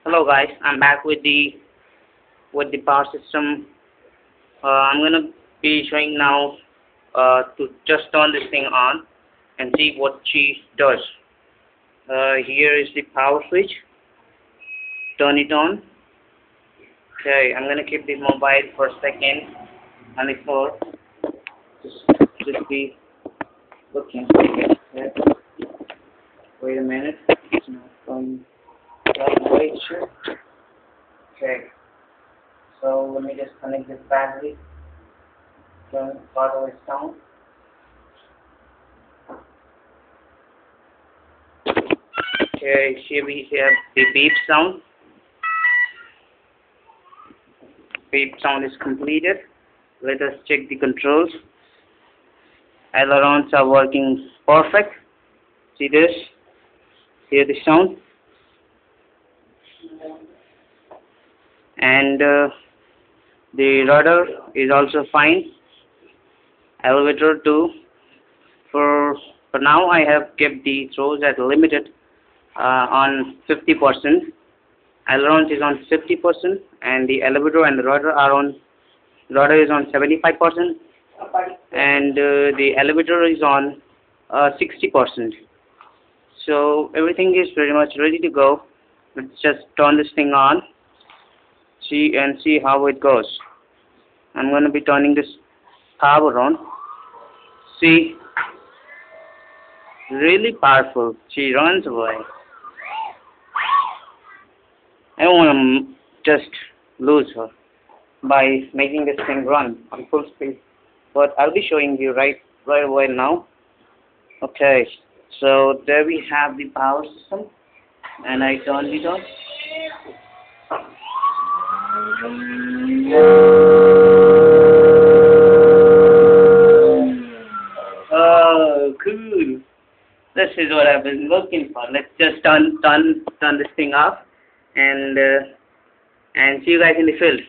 Hello guys, I'm back with the power system. I'm gonna be showing now to just turn this thing on and see what she does. Here is the power switch. Turn it on. Okay, I'm gonna keep the mobile for a second on the floor. Just be looking. Okay. Wait a minute. It's not going right way. Sure. Okay. So let me just connect this battery. Turn part of it down. Okay, here we have the beep sound. Beep sound is completed. Let us check the controls. Ailerons are working perfect. See this? Hear the sound? And the rudder is also fine. Elevator too. For now, I have kept the throws at limited on 50%. Ailerons is on 50%, and the elevator and the rudder are on. Rudder is on 75%, and the elevator is on 60%. So everything is pretty much ready to go. Let's just turn this thing on. See how it goes. I'm going to be turning this power on. See, really powerful. She runs away. I don't want to just lose her by making this thing run on full speed, but I'll be showing you right away now. Okay, so there we have the power system, and I turned it on. Oh, cool. This is what I've been looking for. Let's just turn this thing off and see you guys in the field.